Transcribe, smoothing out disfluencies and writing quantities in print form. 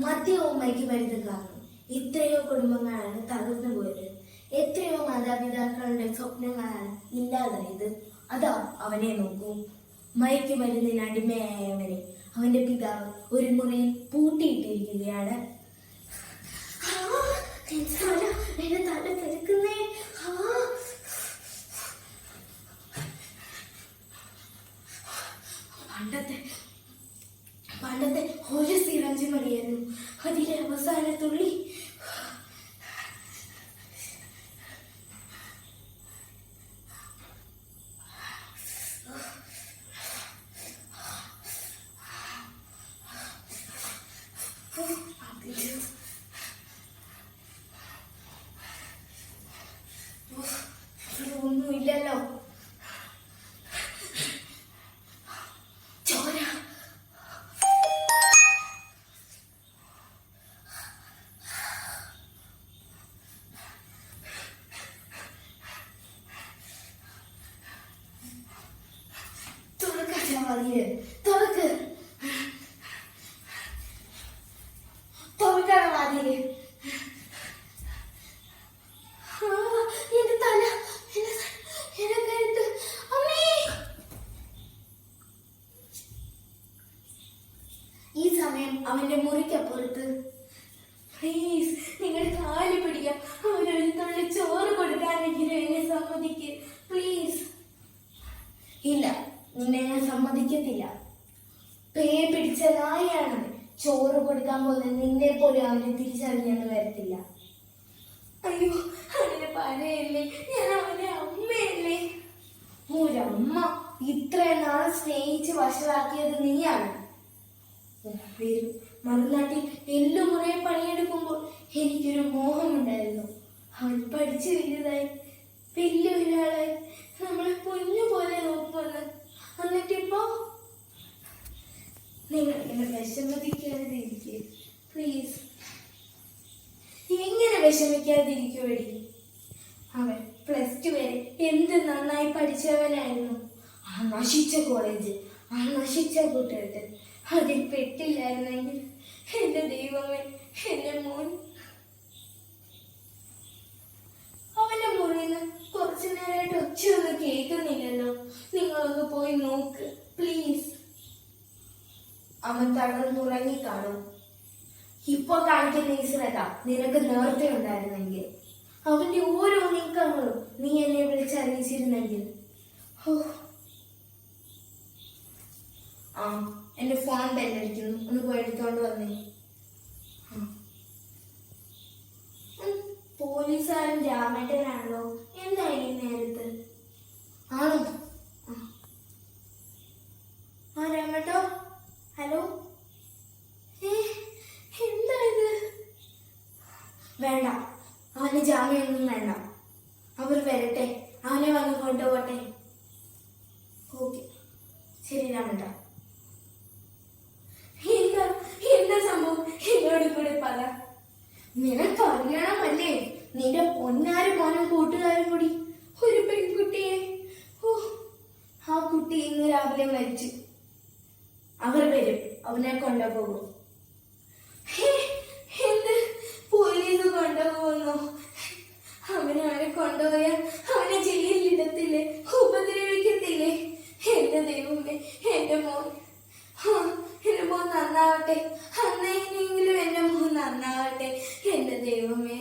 മദ്യവും മയക്കുമരുന്ന് കാരണം എത്രയോ കുടുംബങ്ങളാണ് തകർന്നു പോയത്. എത്രയോ മാതാപിതാക്കളുടെ സ്വപ്നങ്ങളാണ് ഇല്ലാതായത്. അതാ അവനെ നോക്കൂ, മയക്കുമരുന്നിന് അടിമയായവനെ അവന്റെ പിതാവ് ഒരു മുറിയിൽ പൂട്ടിയിട്ടിരിക്കുകയാണ്. എന്റെ തല തിരക്കുന്നേ. പണ്ടത്തെ ഒരു സിറഞ്ച് മതിയായിരുന്നു, അതിലെ അവസാന തുള്ളി. ഒന്നുമില്ലല്ലോ. ഈ സമയം അവന്റെ മുറിക്കപ്പുറത്ത്, പ്ലീസ് നിങ്ങളുടെ കാല് പിടിക്കാം, അവനൊരു തുള്ളി ചോറ് കൊടുക്കാനെങ്കിലും എന്നെ സമ്മതിക്ക് പ്ലീസ്. ഇല്ല, നിന്നെ ഞാൻ സമ്മതിക്കത്തില്ല. പേ പിടിച്ച നായാണ്. ചോറ് കൊടുക്കാൻ പോകുന്ന നിന്നെ പോലെ അവനെ തിരിച്ചറിഞ്ഞെന്ന് വരത്തില്ല. അയ്യോ, അവനെ പറയല്ലേ, ഞാൻ അവന്റെ അമ്മയല്ലേ. ഒരമ്മ ഇത്രയും നാളെ സ്നേഹിച്ച് വഷളാക്കിയത് നീയാണ്. മറുനാട്ടിൽ എല്ലുമുറയെ പണിയെടുക്കുമ്പോൾ എനിക്കൊരു മോഹമുണ്ടായിരുന്നു. അവൻ പഠിച്ചു വലുതായി വലിയ ഒരാളായി നമ്മളെ പൊന്നു പോലെ നോക്കുമെന്ന്. എന്നിട്ടിപ്പോ നിങ്ങൾ എന്നെ വിഷമിക്കാതിരിക്കുക പ്ലീസ്. എങ്ങനെ വിഷമിക്കാതിരിക്കുവടി? അവൻ +2 വരെ എന്ത് നന്നായി പഠിച്ചവനായിരുന്നു. ആ നശിച്ച കോളേജ്, ആ നശിച്ച കൂട്ടുകെട്ട്, അതിൽ പെട്ടില്ലായിരുന്നെങ്കിൽ എന്റെ ദൈവമേ, എന്റെ മോൻ. അവന്റെ മുറിയിൽ നിന്ന് കുറച്ചു നേരമായിട്ട് ഒച്ചയൊന്നും കേൾക്കുന്നില്ലല്ലോ. നിങ്ങളൊന്ന് പോയി നോക്ക് പ്ലീസ്. അവൻ തളർന്നുറങ്ങി കാണും. ഇപ്പൊ കാണിക്കുന്ന ഈ ശ്രദ്ധ നിനക്ക് നേരത്തെ ഉണ്ടായിരുന്നെങ്കിൽ, അവന്റെ ഓരോ നീക്കങ്ങളും നീ എന്നെ വിളിച്ചറിയിച്ചിരുന്നെങ്കിൽ. എന്റെ ഫോൺ ബെല്ലടിക്കുന്നു, ഒന്ന് പോയി എടുത്തോണ്ട് വന്നേ. പോലീസുകാരൻ രാമേട്ടനാണല്ലോ, എന്തായി നേരത്ത്? ആണോ? ആ രാമേട്ടോ, ഹലോ. എന്താ ഇത്? വേണ്ട, അവന് ജാമ്യമൊന്നും വേണ്ട. അവർ വരട്ടെ, അവനെ വന്ന് കൊണ്ടുപോട്ടെ. ഓക്കെ, ശരി രാമേട്ടാ. എന്താ സംഭവം എന്നോട് കൂടെ പറ. നിനക്ക് അറിയണമല്ലേ, നിന്റെ പൊന്നാരും മോനും കൂട്ടുകാരും കൂടി ഒരു പെൺകുട്ടിയെ. ആ കുട്ടി ഇന്ന് രാവിലെ മരിച്ചു. അവർ വരും, അവനെ കൊണ്ടുപോകും. എന്ത്, പോലീസ് കൊണ്ടുപോകുന്നു? അവനെ കൊണ്ടുപോയാൽ അവനെ ജയിലിലിടത്തില്ലേ, ഉപദ്രവിക്കത്തില്ലേ? എന്റെ ദൈവമേ, എന്റെ മോൻ, എന്റെ മോൻ നന്നാവട്ടെ. അന്നെങ്കിലും എന്റെ മോൻ നന്നാവട്ടെ. എന്റെ ദൈവമേ.